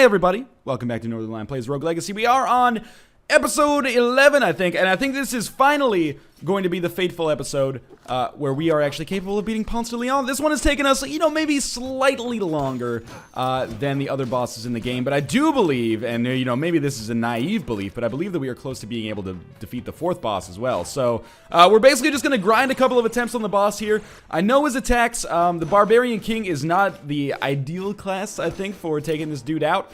everybody, welcome back to Northernlion Plays Rogue Legacy. We are on episode 11, I think, and I think this is finally going to be the fateful episode where we are actually capable of beating Pon Leon. This one has taken us, you know, maybe slightly longer than the other bosses in the game, but I do believe, and you know, maybe this is a naive belief, but I believe that we are close to being able to defeat the fourth boss as well. So we're basically just going to grind a couple of attempts on the boss here. I know his attacks, the Barbarian King is not the ideal class, I think, for taking this dude out.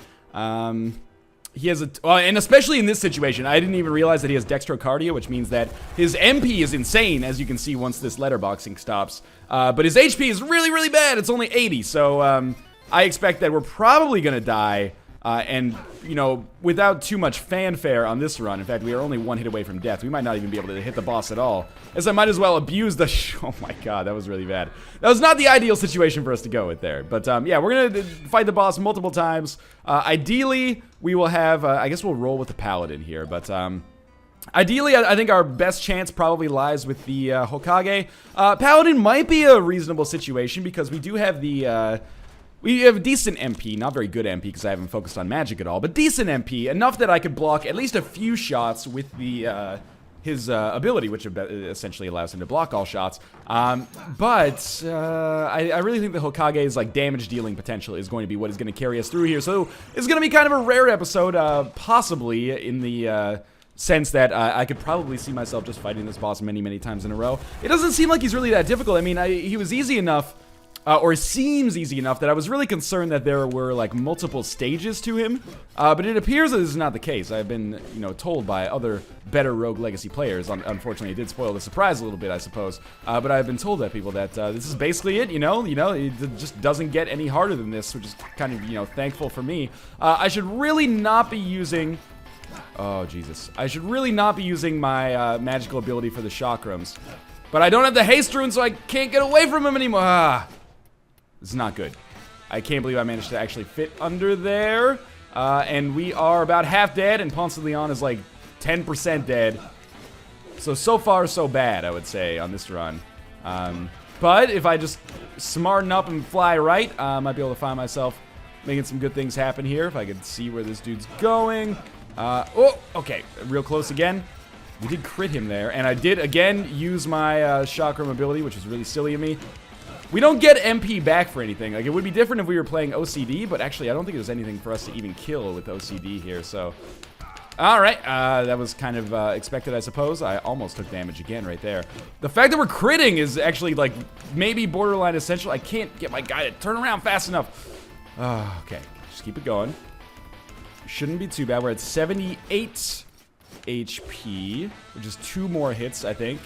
He has and especially in this situation, I didn't even realize that he has dextrocardia, which means that his MP is insane, as you can see once this letterboxing stops. But his HP is really, really bad. It's only 80, so I expect that we're probably gonna die, and you know, without too much fanfare on this run. In fact, we are only one hit away from death. We might not even be able to hit the boss at all, as I might as well abuse the. Oh my god, that was really bad. That was not the ideal situation for us to go with there. But yeah, we're gonna fight the boss multiple times. Ideally, we will have. I guess we'll roll with the paladin here, but ideally, I think our best chance probably lies with the Hokage. Paladin might be a reasonable situation because we do have the. We have decent MP, not very good MP because I haven't focused on magic at all, but decent MP, enough that I could block at least a few shots with the his ability, which essentially allows him to block all shots. But I really think the Hokage's like damage dealing potential is going to be what is going to carry us through here. So it's going to be kind of a rare episode, possibly in the sense that I could probably see myself just fighting this boss many, many times in a row. It doesn't seem like he's really that difficult. I mean, he was easy enough. Or seems easy enough that I was really concerned that there were like multiple stages to him, but it appears that this is not the case. I've been, you know, told by other better Rogue Legacy players. Unfortunately, it did spoil the surprise a little bit, I suppose. But I've been told by people that this is basically it. You know, it just doesn't get any harder than this, which is kind of, you know, thankful for me. I should really not be using. Oh Jesus! I should really not be using my magical ability for the chakrams, but I don't have the haste rune, so I can't get away from him anymore. This is not good. I can't believe I managed to actually fit under there. And we are about half dead, and Pon Leon is like 10% dead. So far, so bad, I would say, on this run. But if I just smarten up and fly right, I might be able to find myself making some good things happen here. If I could see where this dude's going. Oh, okay. Real close again. We did crit him there. And I did, again, use my chakram ability, which was really silly of me. We don't get MP back for anything. Like, it would be different if we were playing OCD, but actually I don't think there's anything for us to even kill with OCD here, so. Alright, that was kind of expected, I suppose. I almost took damage again right there. The fact that we're critting is actually, like, maybe borderline essential. I can't get my guy to turn around fast enough. Okay, just keep it going. Shouldn't be too bad. We're at 78 HP, which is 2 more hits, I think.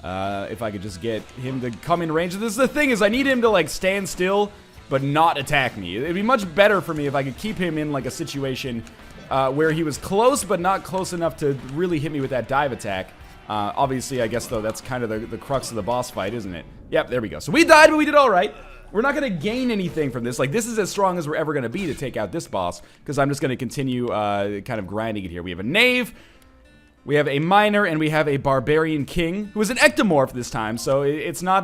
If I could just get him to come in range. This is the thing, is I need him to like stand still but not attack me. It'd be much better for me if I could keep him in like a situation where he was close but not close enough to really hit me with that dive attack. Obviously, I guess though that's kind of the crux of the boss fight, isn't it? Yep, there we go. So we died, but we did all right. We're not going to gain anything from this. Like, this is as strong as we're ever going to be to take out this boss, because I'm just going to continue kind of grinding it here. We have a knave, we have a miner, and we have a barbarian king, who is an ectomorph this time, so it's not,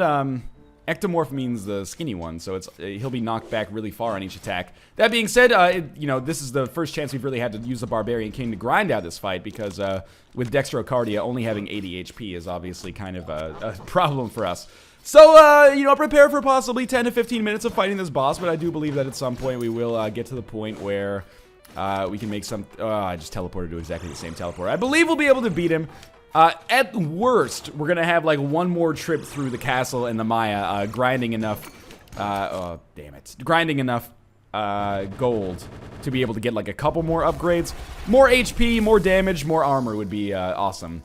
ectomorph means the skinny one, so it's he'll be knocked back really far on each attack. That being said, you know, this is the first chance we've really had to use the barbarian king to grind out this fight, because with dextrocardia, only having 80 HP is obviously kind of a problem for us. So, you know, prepare for possibly 10 to 15 minutes of fighting this boss, but I do believe that at some point we will get to the point where we can make some. I just teleported to exactly the same teleport. I believe we'll be able to beat him. At worst, we're gonna have like one more trip through the castle and the Maya, grinding enough. Oh damn it! Grinding enough gold to be able to get like a couple more upgrades, more HP, more damage, more armor would be awesome.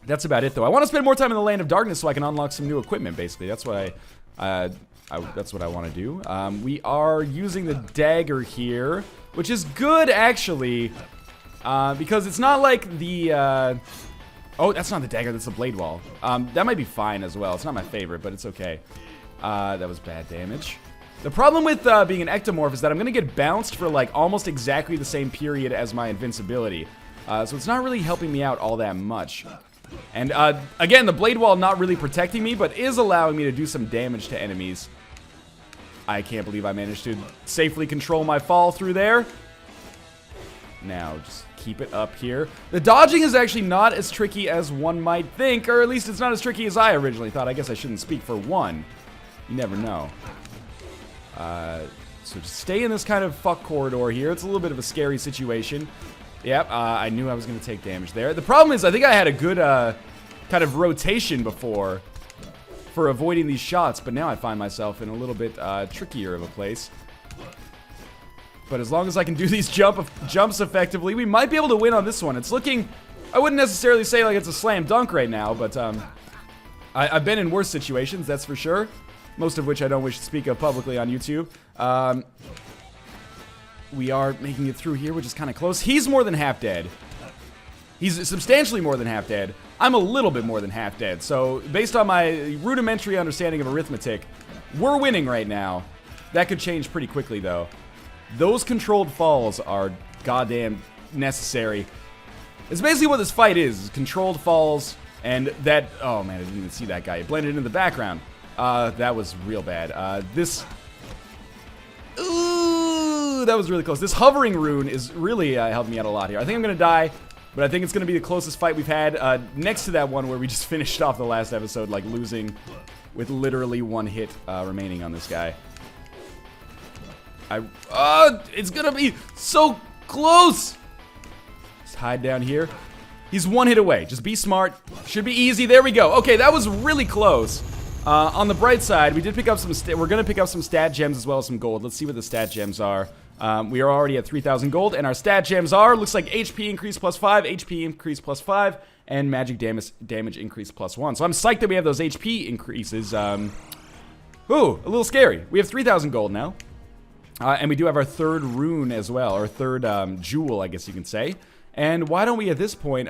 That's about it though. I want to spend more time in the Land of Darkness so I can unlock some new equipment. Basically, that's what that's what I want to do. We are using the dagger here, which is good actually, because it's not like the. Oh, that's not the dagger. That's the blade wall. That might be fine as well. It's not my favorite, but it's okay. That was bad damage. The problem with being an ectomorph is that I'm gonna get bounced for like almost exactly the same period as my invincibility. So it's not really helping me out all that much. And again, the blade wall not really protecting me, but is allowing me to do some damage to enemies. I can't believe I managed to safely control my fall through there. Now, just keep it up here. The dodging is actually not as tricky as one might think, or at least it's not as tricky as I originally thought. I guess I shouldn't speak for one. You never know. So just stay in this kind of fuck corridor here. It's a little bit of a scary situation. Yep, I knew I was going to take damage there. The problem is I think I had a good kind of rotation before for avoiding these shots, but now I find myself in a little bit trickier of a place. But as long as I can do these jumps effectively, we might be able to win on this one. It's looking, I wouldn't necessarily say like it's a slam dunk right now, but I've been in worse situations, that's for sure. Most of which I don't wish to speak of publicly on YouTube. We are making it through here, which is kind of close. He's more than half dead. He's substantially more than half dead. I'm a little bit more than half dead. So based on my rudimentary understanding of arithmetic, we're winning right now. That could change pretty quickly, though. Those controlled falls are goddamn necessary. It's basically what this fight is controlled falls, and that... Oh, man, I didn't even see that guy. It blended in the background. That was real bad. Ooh, that was really close. This hovering rune is really helping me out a lot here. I think I'm going to die, but I think it's going to be the closest fight we've had next to that one where we just finished off the last episode, like losing with literally one hit remaining on this guy. It's going to be so close. Let's hide down here. He's one hit away. Just be smart. Should be easy. There we go. Okay, that was really close. On the bright side, we did pick up some. We're gonna pick up some stat gems as well as some gold. Let's see what the stat gems are. We are already at 3,000 gold, and our stat gems are looks like HP increase +5, HP increase +5, and magic damage increase +1. So I'm psyched that we have those HP increases. Ooh, a little scary. We have 3,000 gold now, and we do have our third rune as well, or third jewel, I guess you can say. And why don't we at this point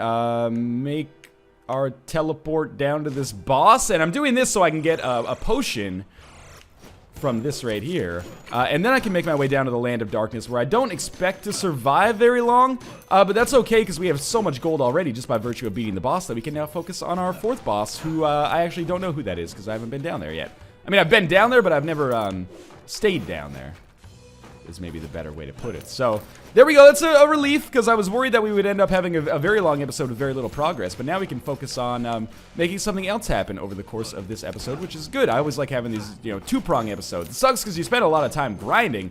make our teleport down to this boss, and I'm doing this so I can get a potion from this right here, and then I can make my way down to the Land of Darkness, where I don't expect to survive very long, but that's okay because we have so much gold already just by virtue of beating the boss that we can now focus on our fourth boss, who I actually don't know who that is because I haven't been down there yet. I mean, I've been down there, but I've never stayed down there, is maybe the better way to put it. So there we go. That's a relief because I was worried that we would end up having a very long episode with very little progress, but now we can focus on making something else happen over the course of this episode, which is good. I always like having these, you know, two-prong episodes. It sucks because you spend a lot of time grinding,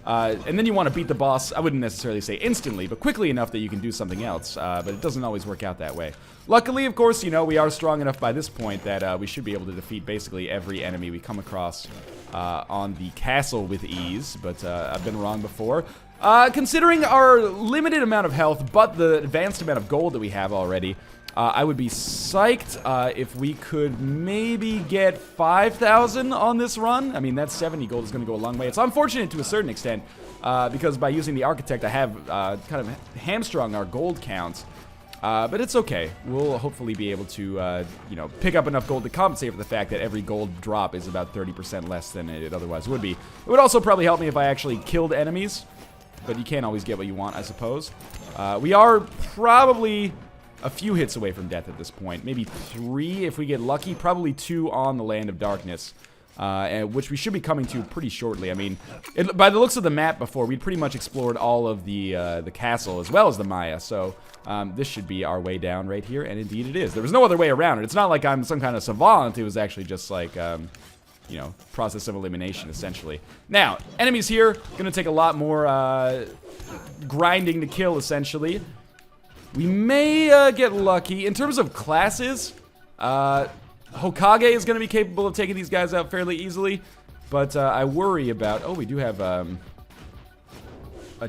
and then you want to beat the boss, I wouldn't necessarily say instantly, but quickly enough that you can do something else, but it doesn't always work out that way. Luckily, of course, you know, we are strong enough by this point that we should be able to defeat basically every enemy we come across on the castle with ease, but I've been wrong before. Considering our limited amount of health, but the advanced amount of gold that we have already, I would be psyched if we could maybe get 5,000 on this run. I mean, that 70 gold is going to go a long way. It's unfortunate to a certain extent, because by using the Architect, I have kind of hamstrung our gold count. But it's okay. We'll hopefully be able to, you know, pick up enough gold to compensate for the fact that every gold drop is about 30% less than it otherwise would be. It would also probably help me if I actually killed enemies, but you can't always get what you want, I suppose. We are probably a few hits away from death at this point. Maybe 3 if we get lucky. Probably 2 on the Land of Darkness, which we should be coming to pretty shortly. I mean, by the looks of the map before, we'd pretty much explored all of the castle as well as the Maya, so this should be our way down right here, and indeed it is. There was no other way around it. It's not like I'm some kind of savant. It was actually just like, you know, process of elimination, essentially. Now, enemies here, gonna take a lot more grinding to kill, essentially. We may get lucky. In terms of classes, Hokage is gonna be capable of taking these guys out fairly easily, but I worry about... Oh, we do have a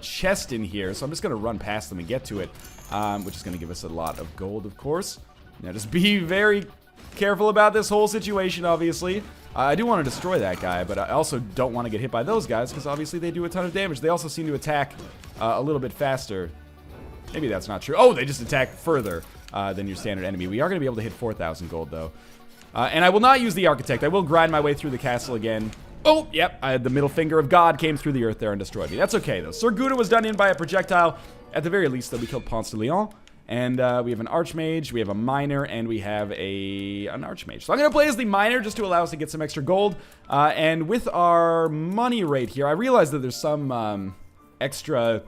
chest in here, so I'm just gonna run past them and get to it, which is gonna give us a lot of gold, of course. Now, just be very careful about this whole situation, obviously. I do want to destroy that guy, but I also don't want to get hit by those guys, because obviously they do a ton of damage. They also seem to attack a little bit faster. Maybe that's not true. Oh, they just attack further than your standard enemy. We are going to be able to hit 4,000 gold, though. And I will not use the Architect. I will grind my way through the castle again. Oh, yep, the middle finger of God came through the earth there and destroyed me. That's okay, though. Sir Gouda was done in by a projectile. At the very least, though, we killed Pon Leon. And we have an Archmage, we have a Miner, and we have an Archmage. So I'm going to play as the Miner just to allow us to get some extra gold. And with our money rate here, I realize that there's some extra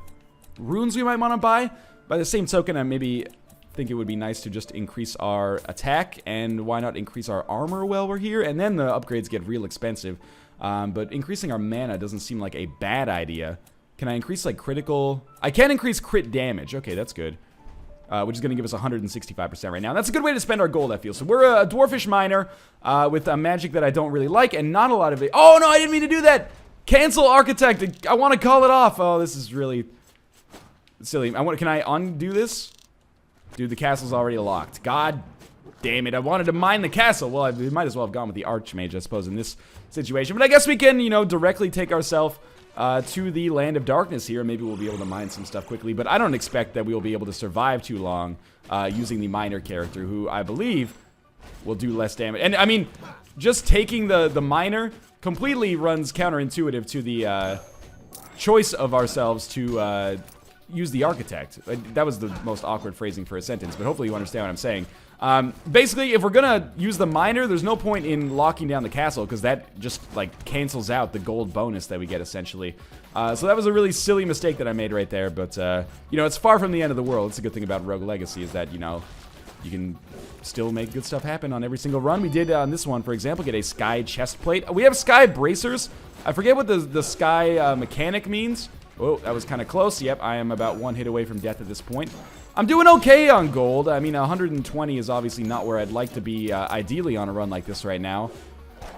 runes we might want to buy. By the same token, I maybe think it would be nice to just increase our attack, and why not increase our armor while we're here, and then the upgrades get real expensive. But increasing our mana doesn't seem like a bad idea. Can I increase, like, critical? I can increase crit damage. Okay, that's good. Which is going to give us 165% right now. That's a good way to spend our gold, I feel. So we're a dwarfish miner with a magic that I don't really like, and not a lot of it. Oh, no, I didn't mean to do that! Cancel Architect! I want to call it off! Oh, this is really silly. Can I undo this? Dude, the castle's already locked. God damn it, I wanted to mine the castle. Well, we might as well have gone with the Archmage, I suppose, in this situation. But I guess we can, you know, directly take ourselves to the Land of Darkness here. Maybe we'll be able to mine some stuff quickly. But I don't expect that we'll be able to survive too long using the miner character, who I believe will do less damage. And, I mean, just taking the miner completely runs counterintuitive to the choice of ourselves to use the Architect. That was the most awkward phrasing for a sentence, but hopefully you understand what I'm saying. Basically, if we're gonna use the miner, there's no point in locking down the castle, because that just, like, cancels out the gold bonus that we get, essentially. So that was a really silly mistake that I made right there, but, you know, it's far from the end of the world. It's a good thing about Rogue Legacy, is that, you know, you can still make good stuff happen on every single run. We did, on this one, for example, get a Sky chest plate. We have Sky bracers. I forget what the Sky mechanic means. Oh, that was kind of close. Yep, I am about one hit away from death at this point. I'm doing okay on gold. I mean, 120 is obviously not where I'd like to be, ideally, on a run like this right now.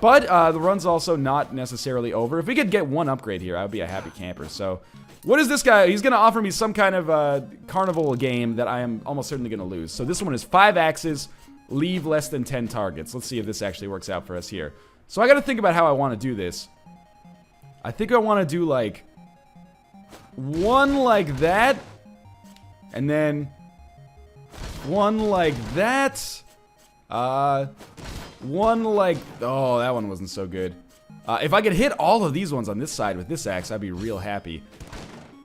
But the run's also not necessarily over. If we could get one upgrade here, I would be a happy camper. So, what is this guy? He's going to offer me some kind of carnival game that I am almost certainly going to lose. So this one is 5 axes, leave less than 10 targets. Let's see if this actually works out for us here. So I got to think about how I want to do this. I think I want to do, like, one like that, and then one like that, one like, oh, that one wasn't so good. If I could hit all of these ones on this side with this axe, I'd be real happy.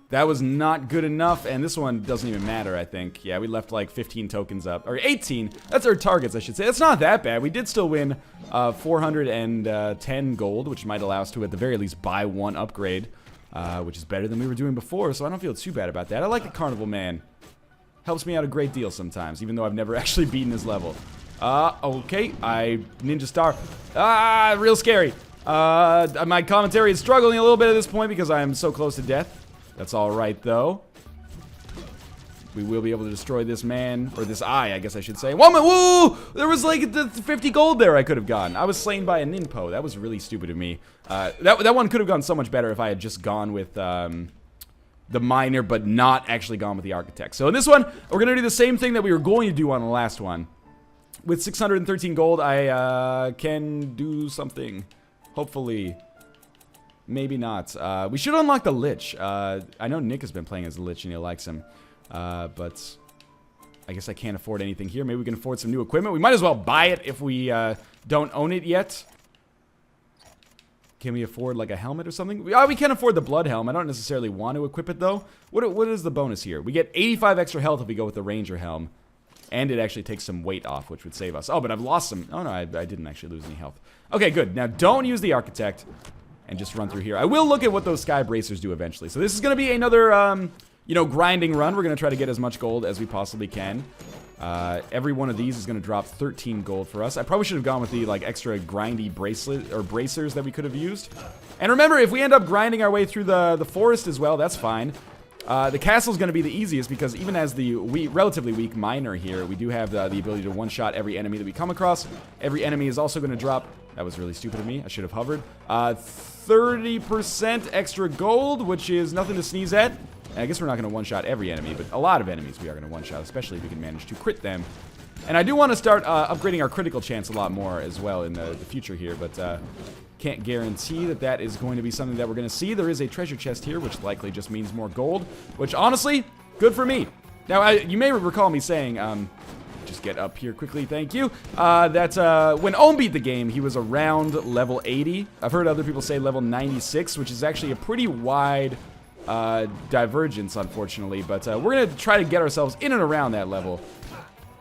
That was not good enough, and this one doesn't even matter, I think. Yeah, we left like 15 tokens up, or 18. That's our targets, I should say. That's not that bad. We did still win 410 gold, which might allow us to, at the very least, buy one upgrade. Which is better than we were doing before, so I don't feel too bad about that. I like the Carnival Man. Helps me out a great deal sometimes, even though I've never actually beaten his level. Okay, Ninja Star. Real scary. My commentary is struggling a little bit at this point because I am so close to death. That's alright, though. We will be able to destroy this man, or this eye, I guess I should say. Whoa! There was like 50 gold there I could have gotten. I was slain by a ninpo. That was really stupid of me. That one could have gone so much better if I had just gone with the miner, but not actually gone with the Architect. So in this one, we're going to do the same thing that we were going to do on the last one. With 613 gold, I can do something. Hopefully. Maybe not. We should unlock the Lich. I know Nick has been playing as the Lich and he likes him. But I guess I can't afford anything here. Maybe we can afford some new equipment. We might as well buy it if we don't own it yet. Can we afford like a helmet or something? We can afford the blood helm. I don't necessarily want to equip it though. What is the bonus here? We get 85 extra health if we go with the ranger helm. And it actually takes some weight off, which would save us. Oh, but I've lost some. Oh no, I didn't actually lose any health. Okay, good. Now don't use the Architect and just run through here. I will look at what those Sky Bracers do eventually. So this is going to be another you know, grinding run. We're going to try to get as much gold as we possibly can. Every one of these is going to drop 13 gold for us. I probably should have gone with the, like, extra grindy bracelet or bracers that we could have used. And remember, if we end up grinding our way through the forest as well, that's fine. The castle is going to be the easiest because even as the relatively weak miner here, we do have the ability to one-shot every enemy that we come across. Every enemy is also going to drop... That was really stupid of me. I should have hovered. 30% extra gold, which is nothing to sneeze at. And I guess we're not going to one-shot every enemy, but a lot of enemies we are going to one-shot, especially if we can manage to crit them. And I do want to start upgrading our critical chance a lot more as well in the future here, but can't guarantee that that is going to be something that we're going to see. There is a treasure chest here, which likely just means more gold, which honestly, good for me. Now, you may recall me saying, just get up here quickly, thank you, that when Ohm beat the game, he was around level 80. I've heard other people say level 96, which is actually a pretty wide... divergence, unfortunately, but we're gonna try to get ourselves in and around that level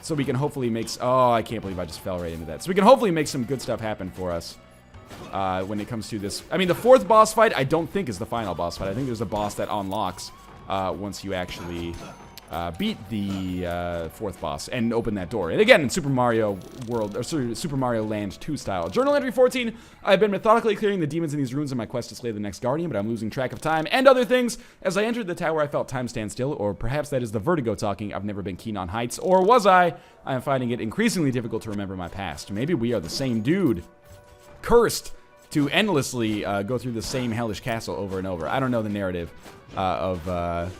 so we can hopefully make... Oh, I can't believe I just fell right into that. So we can hopefully make some good stuff happen for us when it comes to this. I mean, the 4th boss fight I don't think is the final boss fight. I think there's a boss that unlocks once you actually beat the 4th boss and open that door. And again, in Super Mario World, or Super Mario Land 2 style. Journal entry 14. I've been methodically clearing the demons in these rooms in my quest to slay the next guardian, but I'm losing track of time and other things. As I entered the tower, I felt time stand still, or perhaps that is the vertigo talking. I've never been keen on heights, or was I? I am finding it increasingly difficult to remember my past. Maybe we are the same dude. Cursed to endlessly go through the same hellish castle over and over. I don't know the narrative of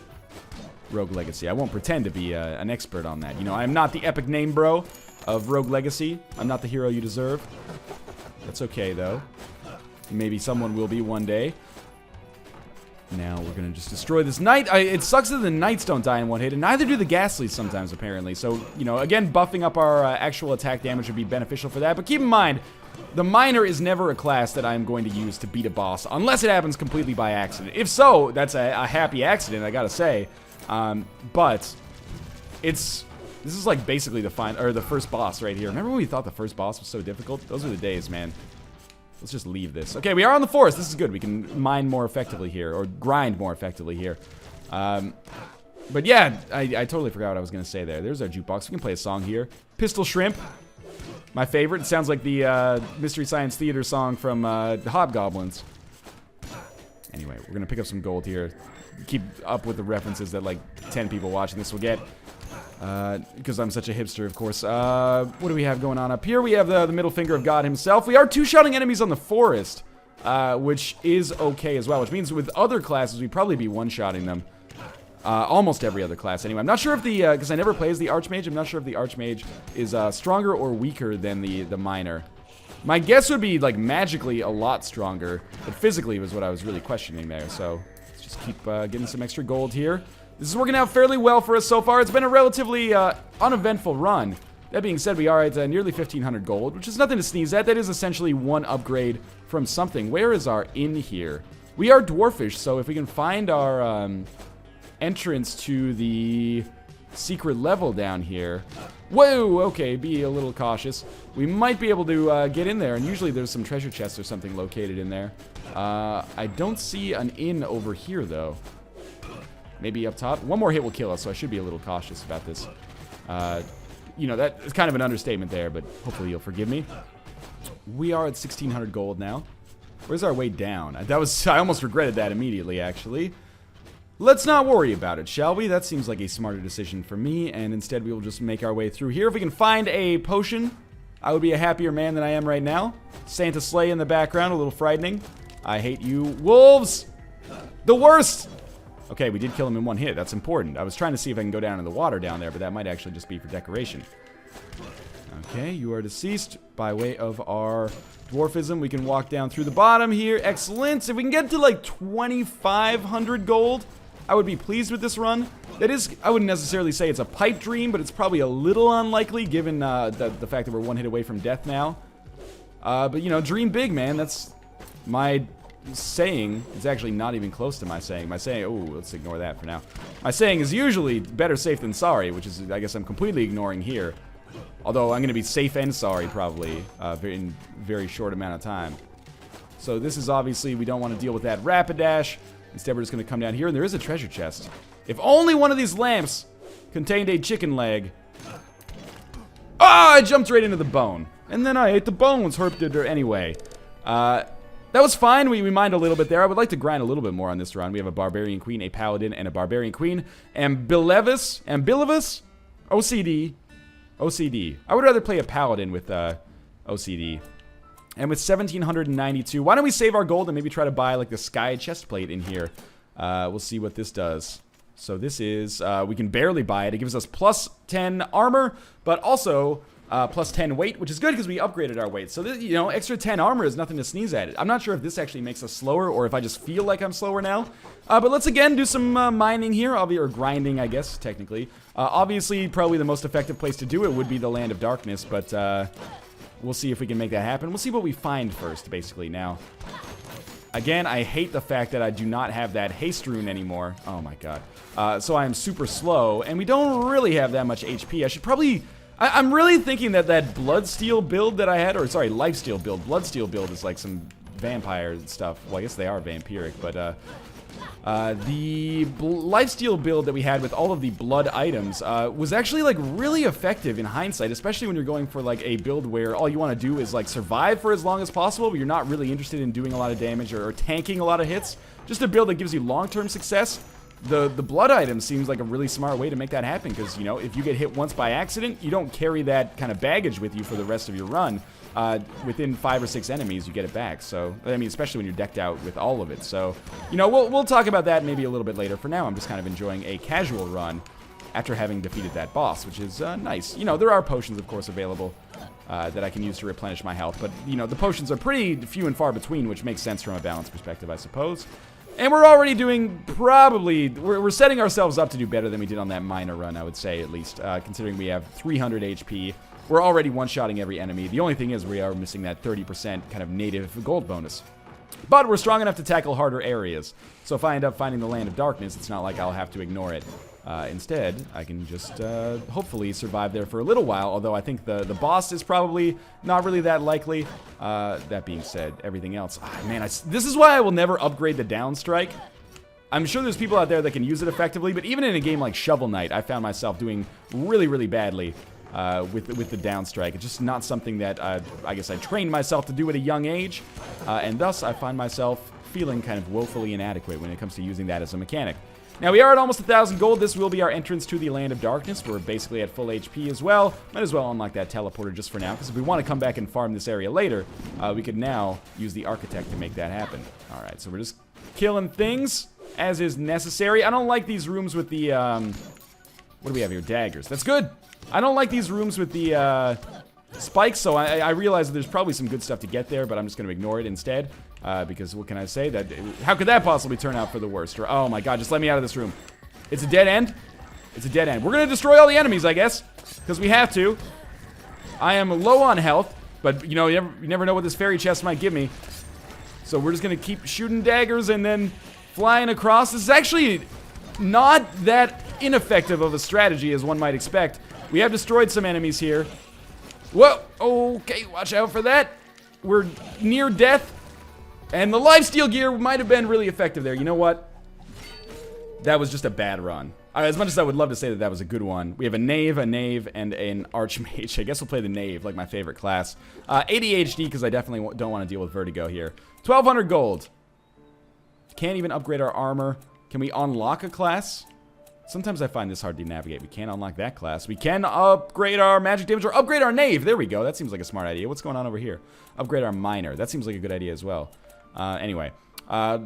Rogue Legacy. I won't pretend to be an expert on that. You know, I'm not the epic name bro of Rogue Legacy. I'm not the hero you deserve. That's okay, though. Maybe someone will be one day. Now we're gonna just destroy this knight. It sucks that the knights don't die in one hit, and neither do the ghastlies sometimes, apparently. So, you know, again, buffing up our actual attack damage would be beneficial for that. But keep in mind, the miner is never a class that I'm going to use to beat a boss, unless it happens completely by accident. If so, that's a happy accident, I gotta say. But this is like basically the first boss right here. Remember when we thought the first boss was so difficult? Those are the days, man. Let's just leave this. Okay, we are on the forest. This is good. We can mine more effectively here, or grind more effectively here. But yeah, I totally forgot what I was gonna say there. There's our jukebox. We can play a song here. Pistol Shrimp, my favorite. It sounds like the Mystery Science Theater song from the Hobgoblins. Anyway, we're gonna pick up some gold here. Keep up with the references that like 10 people watching this will get, because I'm such a hipster, of course. What do we have going on up here? We have the middle finger of God himself. We are two-shotting enemies on the forest, which is okay as well, which means with other classes we'd probably be one-shotting them. Almost every other class anyway. I'm not sure if because I never play as the Archmage, I'm not sure if the Archmage is stronger or weaker than the Miner. My guess would be like magically a lot stronger, but physically was what I was really questioning there, so just keep getting some extra gold here. This is working out fairly well for us so far. It's been a relatively uneventful run. That being said, we are at nearly 1,500 gold, which is nothing to sneeze at. That is essentially one upgrade from something. Where is our inn here? We are dwarfish, so if we can find our entrance to the secret level down here. Whoa, okay, be a little cautious. We might be able to get in there, and usually there's some treasure chests or something located in there. I don't see an inn over here, though. Maybe up top? One more hit will kill us, so I should be a little cautious about this. You know, that is kind of an understatement there, but hopefully you'll forgive me. We are at 1,600 gold now. Where's our way down? I almost regretted that immediately, actually. Let's not worry about it, shall we? That seems like a smarter decision for me, and instead we will just make our way through here. If we can find a potion, I would be a happier man than I am right now. Santa sleigh in the background, a little frightening. I hate you. Wolves! The worst! Okay, we did kill him in one hit. That's important. I was trying to see if I can go down in the water down there, but that might actually just be for decoration. Okay, you are deceased by way of our dwarfism. We can walk down through the bottom here. Excellent. If we can get to like 2,500 gold, I would be pleased with this run. That is, I wouldn't necessarily say it's a pipe dream, but it's probably a little unlikely given the fact that we're one hit away from death now. But, you know, dream big, man. That's my saying. It's actually not even close to my saying. My saying, oh, let's ignore that for now. My saying is usually better safe than sorry, which is, I guess I'm completely ignoring here. Although I'm going to be safe and sorry probably in very short amount of time. So this is obviously, we don't want to deal with that Rapidash. Instead, we're just going to come down here, and there is a treasure chest. If only one of these lamps contained a chicken leg. Ah, I jumped right into the bone. And then I ate the bones, herped it anyway. That was fine. We mined a little bit there. I would like to grind a little bit more on this run. We have a Barbarian Queen, a Paladin, and a Barbarian Queen. Ambilevus? OCD. OCD. I would rather play a Paladin with OCD. And with 1,792, why don't we save our gold and maybe try to buy like the Sky Chestplate in here. We'll see what this does. So this is, we can barely buy it. It gives us plus 10 armor, but also plus 10 weight, which is good because we upgraded our weight. So, this, you know, extra 10 armor is nothing to sneeze at. I'm not sure if this actually makes us slower or if I just feel like I'm slower now. But let's again do some mining here, or grinding, I guess, technically. Obviously, probably the most effective place to do it would be the Land of Darkness, but we'll see if we can make that happen. We'll see what we find first, basically, now. Again, I hate the fact that I do not have that haste rune anymore. Oh my god. So I am super slow, and we don't really have that much HP. I should probably... I'm really thinking that Bloodsteel build that I had, or sorry, Lifesteal build. Bloodsteel build is like some vampire stuff. Well, I guess they are vampiric, but The lifesteal build that we had with all of the blood items was actually like really effective in hindsight, especially when you're going for like a build where all you want to do is like survive for as long as possible, but you're not really interested in doing a lot of damage or tanking a lot of hits. Just a build that gives you long-term success. The blood item seems like a really smart way to make that happen, because, you know, if you get hit once by accident, you don't carry that kind of baggage with you for the rest of your run. Within 5 or 6 enemies, you get it back. So, I mean, especially when you're decked out with all of it. So, you know, we'll talk about that maybe a little bit later. For now, I'm just kind of enjoying a casual run after having defeated that boss, which is nice. You know, there are potions, of course, available that I can use to replenish my health. But, you know, the potions are pretty few and far between, which makes sense from a balance perspective, I suppose. And we're already doing probably, we're setting ourselves up to do better than we did on that minor run, I would say, at least, considering we have 300 HP. We're already one-shotting every enemy. The only thing is we are missing that 30% kind of native gold bonus. But we're strong enough to tackle harder areas. So if I end up finding the Land of Darkness, it's not like I'll have to ignore it. Instead, I can just hopefully survive there for a little while, although I think the boss is probably not really that likely. That being said, everything else... man, this is why I will never upgrade the down strike. I'm sure there's people out there that can use it effectively, but even in a game like Shovel Knight, I found myself doing really, really badly with the down strike. It's just not something that I guess I trained myself to do at a young age, and thus I find myself feeling kind of woefully inadequate when it comes to using that as a mechanic. Now, we are at almost 1,000 gold. This will be our entrance to the Land of Darkness. We're basically at full HP as well. Might as well unlock that teleporter just for now, because if we want to come back and farm this area later, we could now use the Architect to make that happen. All right, so we're just killing things as is necessary. I don't like these rooms with the, what do we have here? Daggers. That's good. I don't like these rooms with the spikes, so I realize that there's probably some good stuff to get there, but I'm just going to ignore it instead. Because what can I say? How could that possibly turn out for the worst? Or, oh my god, just let me out of this room. It's a dead end? It's a dead end. We're going to destroy all the enemies, I guess. Because we have to. I am low on health. But, you know, you never know what this fairy chest might give me. So we're just going to keep shooting daggers and then flying across. This is actually not that ineffective of a strategy as one might expect. We have destroyed some enemies here. Whoa! Okay, watch out for that. We're near death. And the lifesteal gear might have been really effective there. You know what? That was just a bad run. As much as I would love to say that that was a good one. We have a knave, and an archmage. I guess we'll play the knave, like my favorite class. ADHD, because I definitely don't want to deal with vertigo here. 1,200 gold. Can't even upgrade our armor. Can we unlock a class? Sometimes I find this hard to navigate. We can't unlock that class. We can upgrade our magic damage or upgrade our knave. There we go. That seems like a smart idea. What's going on over here? Upgrade our miner. That seems like a good idea as well. Anyway,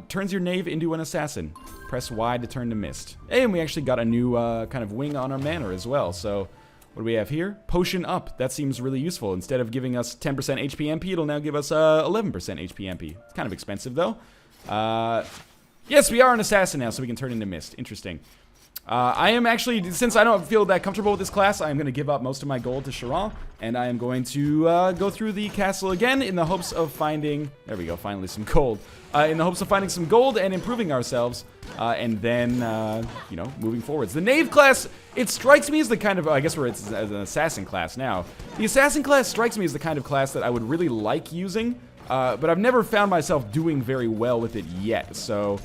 turns your knave into an assassin. Press Y to turn to mist. And we actually got a new kind of wing on our manor as well. So what do we have here? Potion up. That seems really useful. Instead of giving us 10% HP MP, it'll now give us 11% HP MP. It's kind of expensive though. Yes, we are an assassin now, so we can turn into mist. Interesting. I am actually, since I don't feel that comfortable with this class, I'm going to give up most of my gold to Charon, and I am going to go through the castle again in the hopes of finding, there we go, finally some gold, in the hopes of finding some gold and improving ourselves, and then, you know, moving forwards. The knave class, it strikes me as the kind of, I guess it's as an assassin class now. The assassin class strikes me as the kind of class that I would really like using, but I've never found myself doing very well with it yet, so...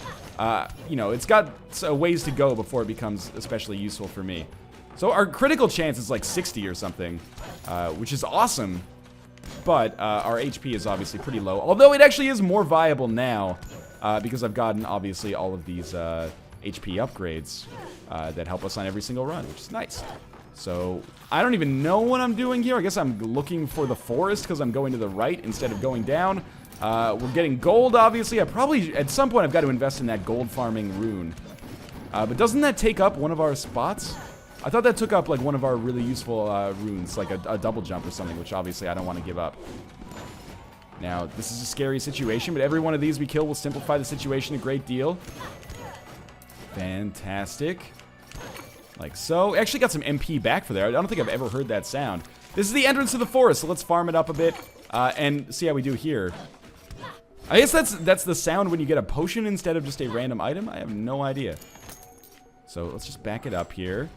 you know, it's got a ways to go before it becomes especially useful for me. So our critical chance is like 60 or something, which is awesome. But our HP is obviously pretty low. Although it actually is more viable now, because I've gotten, obviously, all of these HP upgrades that help us on every single run, which is nice. So I don't even know what I'm doing here. I guess I'm looking for the forest because I'm going to the right instead of going down. We're getting gold, obviously. I probably, at some point, I've got to invest in that gold farming rune. But doesn't that take up one of our spots? I thought that took up, like, one of our really useful runes, like a double jump or something, which obviously I don't want to give up. Now, this is a scary situation, but every one of these we kill will simplify the situation a great deal. Fantastic. Like so. Actually got some MP back for there. I don't think I've ever heard that sound. This is the entrance to the forest, so let's farm it up a bit and see how we do here. I guess that's the sound when you get a potion instead of just a random item. I have no idea. So let's just back it up here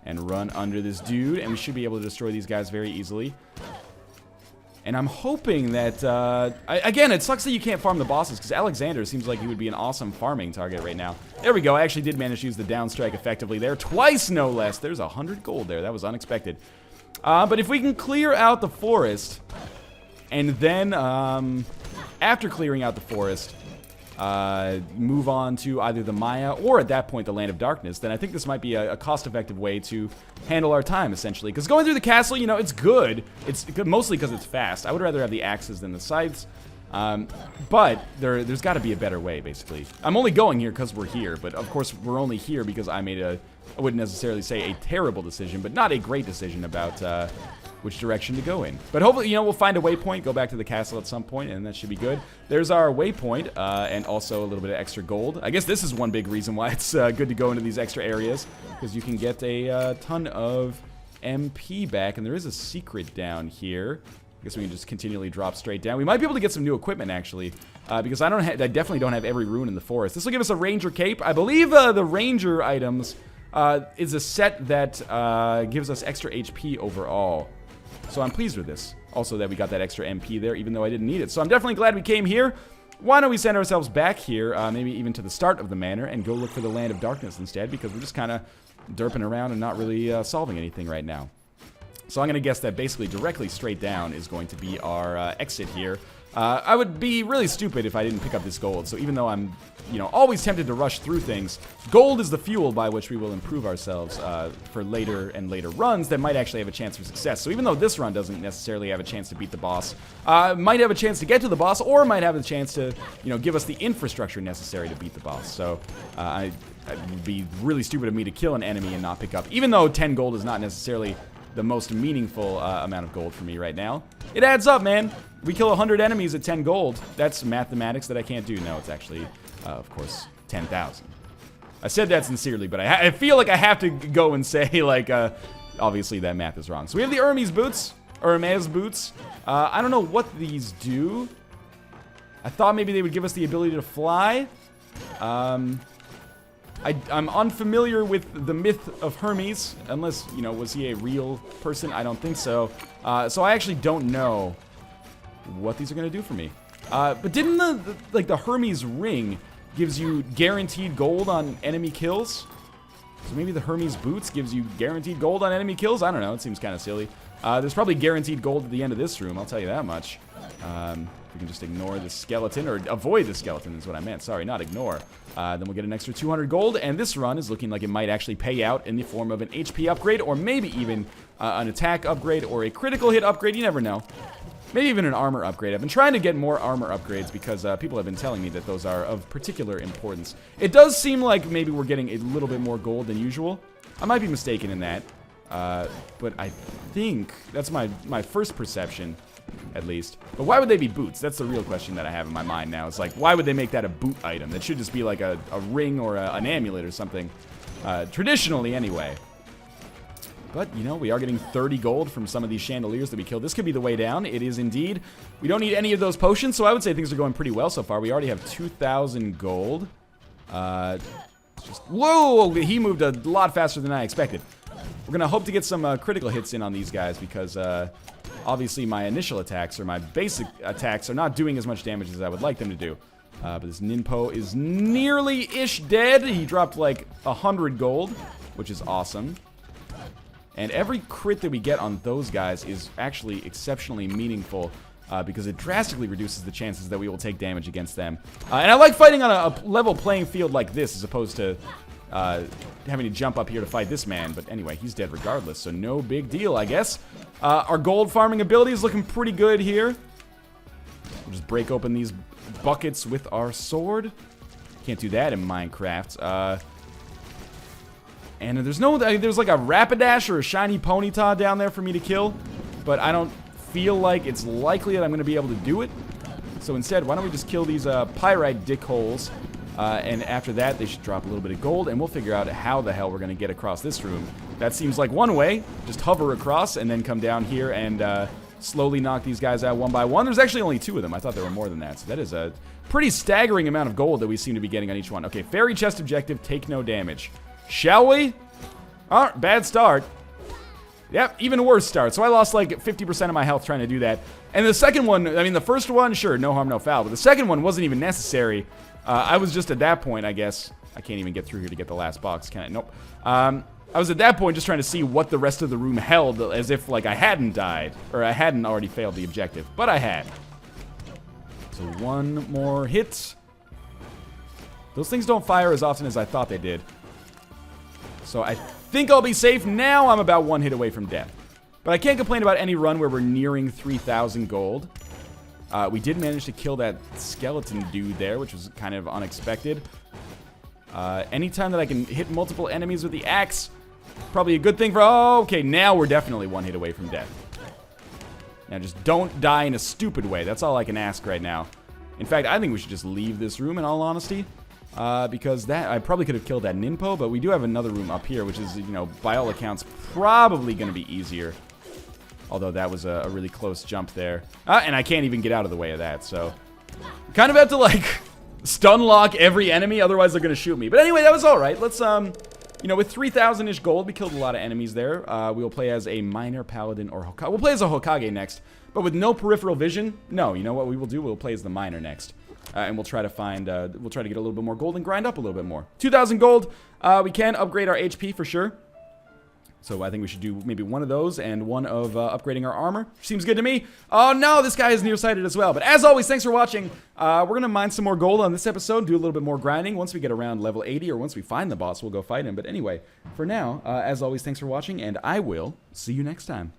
and run under this dude, and we should be able to destroy these guys very easily. And I'm hoping that, again, it sucks that you can't farm the bosses, because Alexander seems like he would be an awesome farming target right now. There we go. I actually did manage to use the down strike effectively there. Twice, no less. There's 100 gold there. That was unexpected. But if we can clear out the forest, and then, after clearing out the forest, move on to either the Maya or at that point the Land of Darkness, then I think this might be a cost-effective way to handle our time, essentially. Because going through the castle, you know, it's good. It's good mostly because it's fast. I would rather have the axes than the scythes. But there's got to be a better way, basically. I'm only going here because we're here, but of course we're only here because I made I wouldn't necessarily say a terrible decision, but not a great decision about which direction to go in. But hopefully, you know, we'll find a waypoint, go back to the castle at some point, and that should be good. There's our waypoint, and also a little bit of extra gold. I guess this is one big reason why it's good to go into these extra areas, because you can get a ton of MP back, and there is a secret down here. I guess we can just continually drop straight down. We might be able to get some new equipment, actually, because I definitely don't have every rune in the forest. This will give us a ranger cape. I believe the ranger items is a set that gives us extra HP overall. So I'm pleased with this. Also that we got that extra MP there, even though I didn't need it. So I'm definitely glad we came here. Why don't we send ourselves back here, maybe even to the start of the manor, and go look for the Land of Darkness instead, because we're just kind of derping around and not really solving anything right now. So I'm going to guess that basically directly straight down is going to be our exit here. I would be really stupid if I didn't pick up this gold. So even though I'm, you know, always tempted to rush through things, gold is the fuel by which we will improve ourselves for later and later runs that might actually have a chance for success. So even though this run doesn't necessarily have a chance to beat the boss, might have a chance to get to the boss, or might have a chance to, you know, give us the infrastructure necessary to beat the boss. So it would be really stupid of me to kill an enemy and not pick up, even though 10 gold is not necessarily the most meaningful amount of gold for me right now. It adds up, man. We kill 100 enemies at 10 gold. That's mathematics that I can't do. No, it's actually, of course, 10,000. I said that sincerely, but I feel like I have to go and say, like, obviously that math is wrong. So we have the Hermes boots. I don't know what these do. I thought maybe they would give us the ability to fly. I'm unfamiliar with the myth of Hermes, unless, you know, was he a real person? I don't think so. So I actually don't know what these are going to do for me. But didn't the Hermes ring gives you guaranteed gold on enemy kills? So maybe the Hermes boots gives you guaranteed gold on enemy kills? I don't know. It seems kind of silly. There's probably guaranteed gold at the end of this room, I'll tell you that much. We can just ignore the skeleton, or avoid the skeleton is what I meant. Sorry, not ignore. Then we'll get an extra 200 gold, and this run is looking like it might actually pay out in the form of an HP upgrade, or maybe even an attack upgrade, or a critical hit upgrade. You never know. Maybe even an armor upgrade. I've been trying to get more armor upgrades because people have been telling me that those are of particular importance. It does seem like maybe we're getting a little bit more gold than usual. I might be mistaken in that. But I think that's my first perception, at least. But why would they be boots? That's the real question that I have in my mind now. It's like, why would they make that a boot item? That should just be like a ring or an amulet or something. Traditionally, anyway. But, you know, we are getting 30 gold from some of these chandeliers that we killed. This could be the way down. It is indeed. We don't need any of those potions, so I would say things are going pretty well so far. We already have 2,000 gold. Whoa! He moved a lot faster than I expected. We're going to hope to get some critical hits in on these guys because, obviously, my initial attacks or my basic attacks are not doing as much damage as I would like them to do. But this Ninpo is nearly-ish dead. He dropped like 100 gold, which is awesome. And every crit that we get on those guys is actually exceptionally meaningful because it drastically reduces the chances that we will take damage against them. And I like fighting on a level playing field like this as opposed to having to jump up here to fight this man. But anyway, he's dead regardless, so no big deal, I guess. Our gold farming ability is looking pretty good here. We'll just break open these buckets with our sword. Can't do that in Minecraft. And there's like a Rapidash or a shiny Ponyta down there for me to kill, but I don't feel like it's likely that I'm going to be able to do it. So instead, why don't we just kill these pyrite dickholes, and after that, they should drop a little bit of gold, and we'll figure out how the hell we're going to get across this room. That seems like one way. Just hover across and then come down here and slowly knock these guys out one by one. There's actually only 2 of them. I thought there were more than that, so that is a pretty staggering amount of gold that we seem to be getting on each one. Okay, fairy chest objective, take no damage. Shall we? Oh, bad start. Yep, even worse start. So I lost like 50% of my health trying to do that. And the second one, I mean, the first one, sure, no harm, no foul. But the second one wasn't even necessary. I was just at that point, I guess. I can't even get through here to get the last box, can I? Nope. I was at that point just trying to see what the rest of the room held, as if, like, I hadn't died. Or I hadn't already failed the objective. But I had. So one more hit. Those things don't fire as often as I thought they did. So I think I'll be safe. Now I'm about one hit away from death. But I can't complain about any run where we're nearing 3,000 gold. We did manage to kill that skeleton dude there, which was kind of unexpected. Anytime that I can hit multiple enemies with the axe, probably a good thing for... Oh, okay, now we're definitely one hit away from death. Now just don't die in a stupid way. That's all I can ask right now. In fact, I think we should just leave this room, in all honesty. Because that... I probably could have killed that Ninpo, but we do have another room up here, which is, you know, by all accounts, probably going to be easier. Although that was a really close jump there. And I can't even get out of the way of that, so... Kind of have to, like, stun lock every enemy, otherwise they're going to shoot me. But anyway, that was alright. Let's, you know, with 3,000-ish gold, we killed a lot of enemies there. We will play as a Minor, Paladin, or Hokage. We'll play as a Hokage next. But with no peripheral vision, no, you know what we will do? We'll play as the Minor next. And we'll try to find, we'll try to get a little bit more gold and grind up a little bit more. 2,000 gold. We can upgrade our HP for sure. So I think we should do maybe one of those and one of upgrading our armor. Seems good to me. Oh no, this guy is nearsighted as well. But as always, thanks for watching. We're going to mine some more gold on this episode, do a little bit more grinding. Once we get around level 80 or once we find the boss, we'll go fight him. But anyway, for now, as always, thanks for watching, and I will see you next time.